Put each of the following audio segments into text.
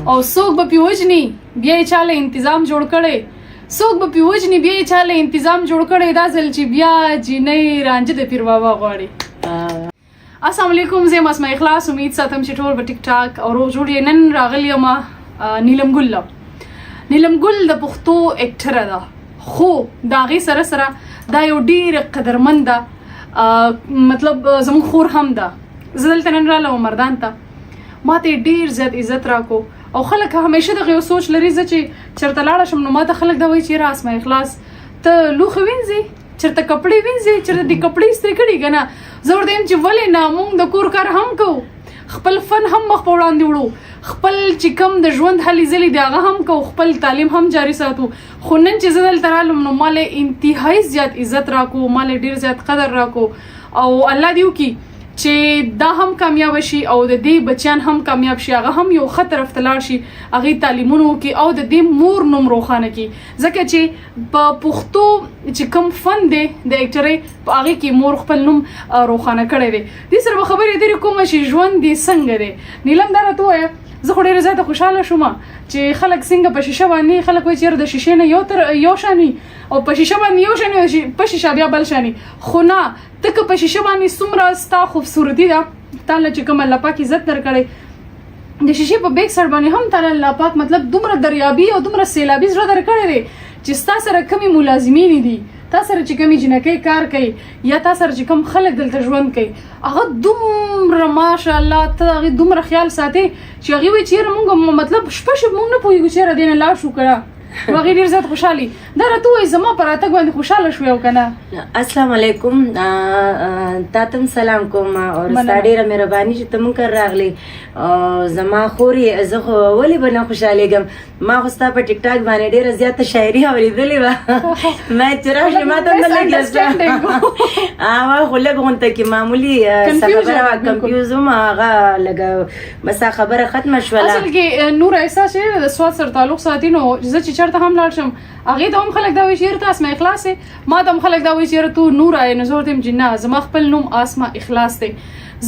او څوک به پې وژني بیا یې چاله انتظام جوړ کړی، څوک به پې وژني بیا یې چاله انتظام جوړ کړی، دا ځل چې بیا جینۍ رانجه د پیر بابا غواړي. السلام علیکم، زه یم اسماء اخلاص. امید ساتم چې ټول به ټیک ټاک او روغ جوړ یې. نن راغلی یم نیلم ګل له. نیلم ګل د پښتو اکټره ده، خو د هغې سره سره دا یو ډېره قدرمند ده، مطلب زموږ خور هم ده. زه دلته نن راغلم مردان ته، ما ته یې ډېر زیات عزت راکو او خلک همیشه دغه یو سوچ لري زه چې چېرته لاړه شم نو ما ته خلک دا وایي چې یاره اسماء اخلاص ته لوښه وینځې، چېرته کپړې وینځې، چېرته دې کپړې استری کړي که نه. زه ورته یم چې ولې نه، موږ د کور کار هم کوو، خپل فن هم مخ په وړاندې وړو، خپل چې کوم د ژوند هلې ځلې دی هغه هم کوو، خپل تعلیم هم جاري ساتو. خو نن چې زه دلته رالم نو ما له انتهایي زیات عزت راکو، ما له ډېر زیات قدر راکو او الله دې وکړي چې دا هم کامیاب شي او د دې بچیان هم کامیاب شي، هغه هم یو ښه طرف ته لاړ شي، هغې تعلیمونه وکړي او د دې مور نوم روښانه کړي. ځکه چې په پښتو چې کوم فن دی د اکټرۍ په هغې کې مور خپل نوم روښانه کړی دی. دې سره به خبرې درې کومه چې ژوند دې څنګه دی. نیلم دا راته ووایه، زه خو ډېره زیاته خوشحاله شوم چې خلک څنګه په شیشه باندې خلک وایي چې یاره د شیشې نه یو شان وي او په شیشه باندې یو شان وي، په شیشه بیا بل شان وي. خو نه، ته که په شیشه باندې څومره ستا خوبصورتي ده، تا له چې کوم الله پاک عزت درکړی، د شیشې په بیک سایډ باندې هم تعالی الله پاک مطلب دومره دریابي او دومره سیلابي زړه درکړی دی چې ستا سره کمې ملازمین دي، تا سره چې کمې جنکۍ کار کوي یا تا سره چې کوم خلک دلته ژوند کوي، هغه دومره ماشاءالله ته د هغې دومره خیال ساتې چې هغې وایي چې یاره مونږ مطلب شپه موږ نه پوهېږو چې یاره دې نه لاړ شو که نه. هغې ډېر زیات خوشحالي. دا راته ووایي زما په راتګ باندې خوشحاله شوې او که نه؟ السلام علیکم، تا ته سلام کوم او ستا ډېره مهرباني چې ته مونږ کره راغلی. زما خورې زه خو ولې به نه خوشحالېږم، ما خو ستا په ټیک ټاک باندې ډېره زیاته شاعري اورېدلې وه. ما چې راشي ما ته نه لګېده ما خو لږ غونته کې معمولي څه خبره وه، کنفیوز وم، هغه لږه بس خبره ختمه شوله. اصل کې نور احساس چې د سواد سره تعلق ساتي نو زه چې چېرته هم لاړ شم هغې ته هم خلک دا وایي چې یاره ته اسماء اخلاص یې، ما ته هم خلک دا وایي چې یاره تو نور یې. نو زه ورته یم چې نه، زما خپل نوم اسماء اخلاص دی.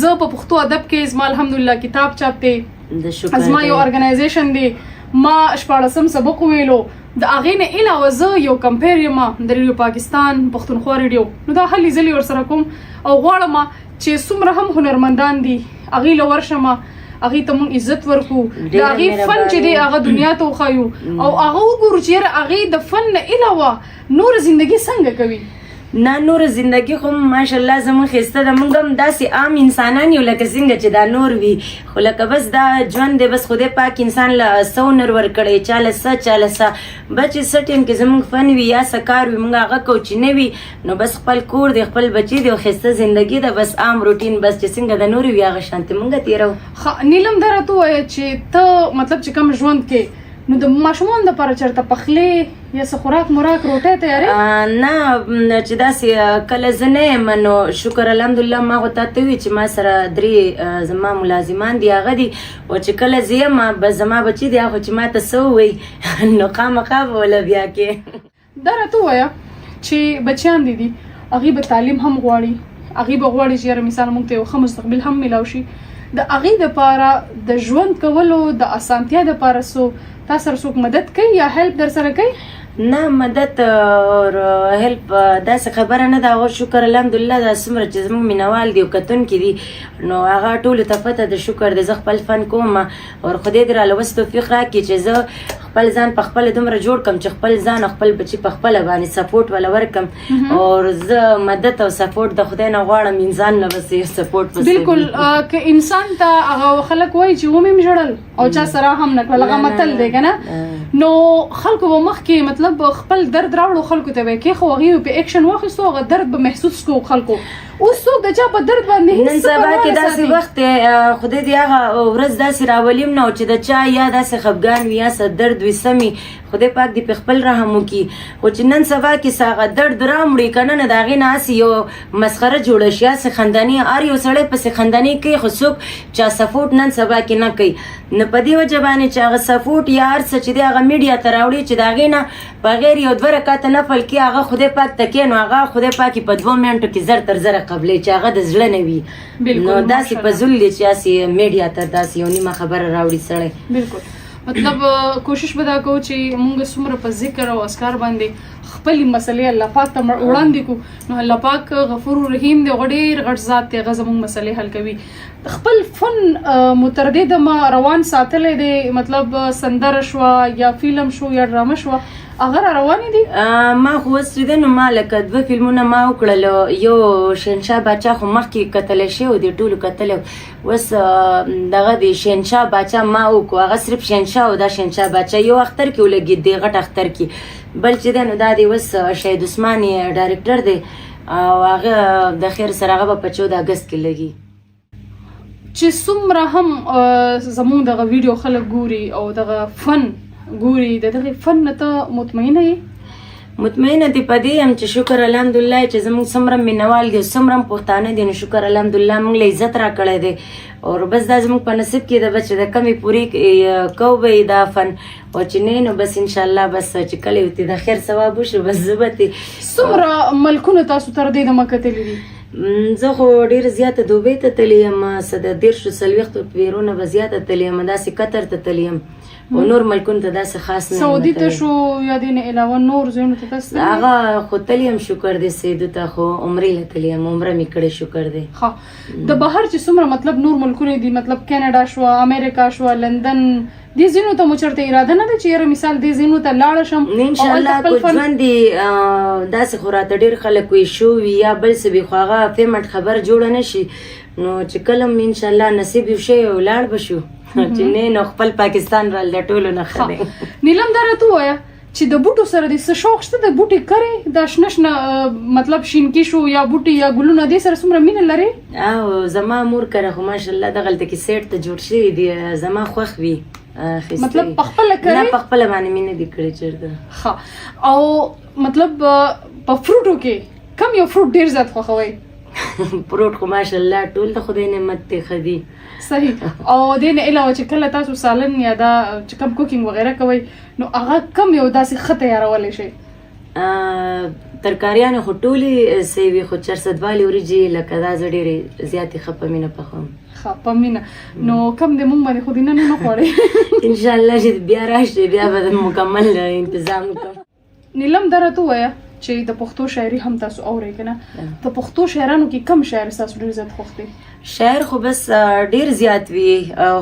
زه په پښتو ادب کې زما الحمدلله کتاب چاپ دی، زما یو ارګنایزیشن دی، ما 14 سبق ویلو. د هغې نه علاوه زه یو کمپیر یم د ریډیو پاکستان پښتونخوا ریډیو، نو دا هلې ځلې ورسره کوم او غواړم چې څومره هم هنرمندان دي هغې له ورشم، هغې ته مونږ عزت ورکړو، د هغې فن چې دی هغه دنیا ته وښایو او هغه وګورو چې یاره هغې د فن نه علاوه نور زندګي څنګه کوي. نه، نور زندگی خو ماشاءالله زموږ ښایسته ده، موږ هم داسې عام انسانان یو لکه څنګه چې دا نور وي، خو لکه بس دا ژوند دی، بس خدای پاک انسان له څه هنر ورکړی، چا له څه چا له څه، بس چې څه ټایم کې زموږ فن وي یا څه کار وي موږ هغه کوو، چې نه وي نو بس خپل کور دی، خپل بچي دی او ښایسته زندګي ده، بس عام روټین بس چې څنګه د نور وي هغه شانتې موږ تېروو. نیلم دا راته ووایه چې ته مطلب چې کوم ژوند کې نو د ماشومانو دپاره چېرته پخلی یا څه خوراک مراک روټۍ تیارې؟ نه، چې داسې کله زه نه یم نو شکر الحمدلله ما خو تا ته وي چې ما سره 3 زما ملازمان دي هغه دي، او چې کله زه یم بس زما بچي دي هغه چې ما ته څه ووایي نو خامخا به وله بیا کې. دا راته ووایه چې بچیان دي هغې به تعلیم هم غواړي، هغې به غواړي چې یاره مثال موږ ته یو ښه مستقبل هم میلاو شي، د هغې دپاره د ژوند کولو د اسانتیا دپاره څو تا سره څوک مدد کوي یا هیلپ در سره کوي؟ نه، مدد او هیلپ داسې خبره نه ده. شکر الحمدلله دا څومره چې زموږ مینوال دي او کتونکي دي نو هغه ټولو ته پته د شکر دی. زه خپل فن کوم او خدای دې راله اوس توفیق راکړي چې زه خپل ځان په خپله دومره جوړ کړم چې خپل ځان او خپل بچي په خپله باندې سپورټ وله ورکړم، او زه مدد او سپورټ د خدای نه غواړم، انسان نه بس سپورټ پسې. بالکل، که انسان ته هغه خلک وایي چې ومې م ژړل او چا سره هم نه کړل، هغه متل دی که نه، نو خلکو به مخکې مطلب خپل درد راوړو، خلکو ته به یې کېښو، هغې به په ایکشن واخیستو، هغه درد به محسوس کړو خلکو. اوس څوک د چا په درد باندې نن سبا کې داسې وخت دی خدای دې هغه ورځ داسې راولیم نه چې د چا یا داسې خفګان وي یا څه درد وي سمې خدای پاک دې په خپل رحم وکړي، خو چې نن سبا کې څه هغه درد راوړي که نه د هغې نه هسې یو مسخره جوړه شي، هسې خنداني هر یو سړی پسې خنداني کوي، خو څوک چا سپورټ نن سبا کې نه کوي. نو په دې وجه باندې چې هغه سپورټ یا هر څه چې دی هغه میډیا ته راوړي چې د هغې نه بغیر یو 2 رکعته نفل کې هغه خدای پاک ته کوي، نو هغه خدای پاک په 2 منټو کې زر تر زره قبلې چې هغه د زړه نه وي. نو داسې په ذل دی چې داسې میډیا ته داسې یو نیمه خبره راوړي سړی. بالکل مطلب کوشش به دا کوو چې موږ څومره په ذکر او اذکار باندې خپلې مسلې الله پاک ته وړاندې کړو نو الله پاک غفور رحیم دی، ډېر غټ ذات دی، هغه زموږ مسلې حل کوي. خپل فن متردد ما روان ساتلی دی، مطلب سندره شوه یا فلم شو یا ډرامه شوه هغه را روانې دي؟ ما خو اوس چې دی نو ما لکه 2 فلمونه ما وکړل، یو شهنشاه باچا خو مخکې کتلی شوی دی، ټولو کتلی. اوس دغه د شهنشاه باچا ما وکړو، هغه صرف شهنشاه او دا شهنشاه باچا یو اختر کې ولګېد دی، غټ اختر کې. بل چې دی نو دا دی اوس شهید عثمان ډایرکټر دی او هغه د خیر سره هغه به په 14 اګست کې لګي. چې څومره هم زموږ دغه ویډیو خلک ګوري او دغه فن ګوري، د دغه فن نه ته مطمئنه یې؟ مطمئنه دي په دې یم چې شکر الحمدلله چې زموږ څومره مینوال دي، څومره هم پښتانه دي، نو شکر الحمدلله موږ له عزت را کړی دی او بس دا زموږ په نصیب کې ده بس چې د کمې پورې کوو به یې دا فن او چې نه نو بس انشاءالله بس چې کله ورته د خیر ثواب وشو بس زه به څومره ملکونه تاسو تر دې دمه کتلي دي؟ زه خو ډېر زیاته دوبۍ ته تللی یم، څه د 40-40 پیرونه به زیاته تللی یم، داسې قطر ته تللی یم او نور ملکونو ته داسې خاص نه یم. سعودي ته شو یا دې نه علاوه نور ځایونو ته تاسو هغه خو تللی یم شکر دی، سعودي ته خو عمرې له تللی یم، عمره مې کړې شکر دی. ښه د بهر چې څومره مطلب نور ملکونه دي، مطلب کینیډا شوه، امریکا شوه، لندن، دې ځینو ته مو چېرته اراده نه ده چې یاره مثال دې ځینو ته لاړه شم؟ انشاءالله که ژوند دي داسې خو راته ډېر خلک وایي شو وي یا بل څه وي خو هغه پیمنټ خبر جوړه نه شي نو چې کله م انشاءالله نصیب یو شی او لاړ به شو چې نه نو خپل پاکستان رال د ټولو نه ښه دی. نیلم دا راته ووایه چې د بوټو سره دې څه شوق شته؟ د بوټي کرې دا شنه شنه مطلب شینکي شو یا بوټي یا ګلونه دې سره څومره مینه لرې؟ او زما مور کره خو ماشاءالله دغلته کې سیټ ته جوړ شوي دي، زما خوښ وي مطلب پخپله کرې؟ نه پخپله باندې مینه دي کړې چېرته. ښه او مطلب په فروټو کې کوم یو فروټ ډېر زیات خوښوئ؟ فروټ خو ماشاءالله ټول د خدای نعمت دی ښه دي. صحیح. او دې نه علاوه چې کله تاسو سالن یا دا چې کوم کوکینګ وغیره کوئ نو هغه کوم یو داسې ښه تیارولی شئ؟ ترکاریانې خو ټولې صحیح وي خو چرسدوالې وریجې لکه دا زه ډېرې زیاتې ښه په مینه پخوم. ښه په مینه. نو کم د موږ باندې خو دې نن نه خوړې؟ انشاءالله چې بیا راشئ بیا به مکمل انتظام وکړم. نیلم دا راته ووایه چې د پښتو شاعري هم تاسو اورئ که نه؟ د پښتو شاعرانو کې کم شاعر ستاسو ډېر زیات خوښ دی؟ شاعر خو بس ډېر زیات وي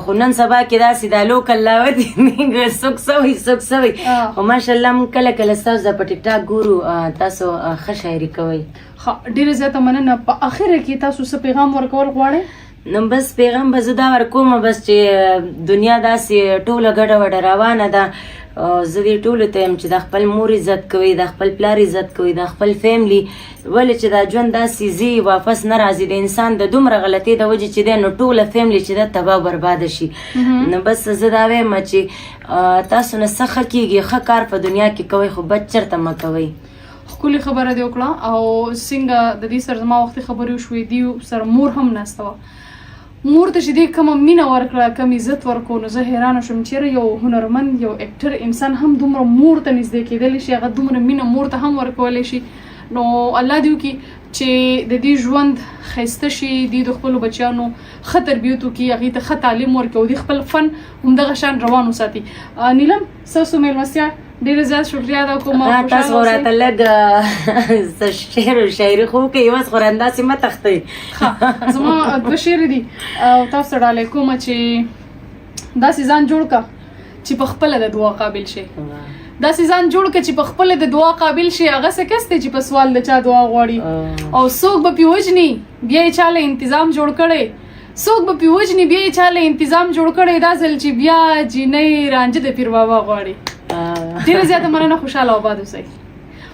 خو نن سبا کې داسې دا لوکل لاوه دي څوک څه وي خو ماشاءالله موږ کله کله ستاسو دا په ټیک ټاک ګورو تاسو ښه شاعري کوئ. ښه ډېره زیاته مننه. په اخره کې تاسو څه پیغام ورکول غواړئ؟ نو بس پیغام به زه دا ورکوم بس چې دنیا داسې ټوله ګډه وډه روانه ده، زه دې ټولو ته یم چې د خپل مور عزت کوئ، د خپل پلار عزت کوئ، د خپل فیملی، ولې چې دا ژوند داسې ځي واپس نه راځي، د انسان د دومره غلطۍ د وجې چې دی نو ټوله فیملی چې ده تباه برباده شي. نو بس زه دا وایم چې تاسو نه څه ښه کېږي ښه کار په دنیا کې کوئ خو بد چېرته مه کوئ. ښکلې خبره دې وکړه او څنګه د دې سره زما وختي خبرې وشوې دې سره مور هم ناسته وه، مور ته چې دې کومه مینه ورکړه کم عزت ورکړو نو زه حیرانه شوم چېرې یو هنرمند یو اکټر انسان هم دومره مور ته نږدې کېدلی شي، هغه دومره مینه مور ته هم ورکولی شي. نو الله دې وکړي چې د دې ژوند ښایسته شي، دوی د خپلو بچیانو ښه تربیت وکړي، هغوی ته ښه تعلیم ورکړي او دوی خپل فن همدغه شان روان وساتي. نیلم ستاسو میلمستیا ډېره زیات شکریه ادا کوم. تاسو خو راته لږ شعر و شاعري خو وکړئ، یوازې خو همداسې مه تښتئ. ښه زما 2 شعرې دي او تاسو ته ډالۍ کومه چې داسې ځان جوړ کړه چې په خپله د دعا قابل شي، داسې ځان جوړ کړه چې په خپله د دعا قابل شي. هغه څه کس دی چې په سوال د چا دعا غواړي او څوک به پې وجني بیا یې چا له انتظام جوړ کړی، څوک به پې وجني بیا یې چا له انتظام جوړ کړی، دا ځل چې بیا جینۍ رانجه د پیر بابا غواړي. ډېره زیاته مننه، خوشحاله او آباد اوسئ.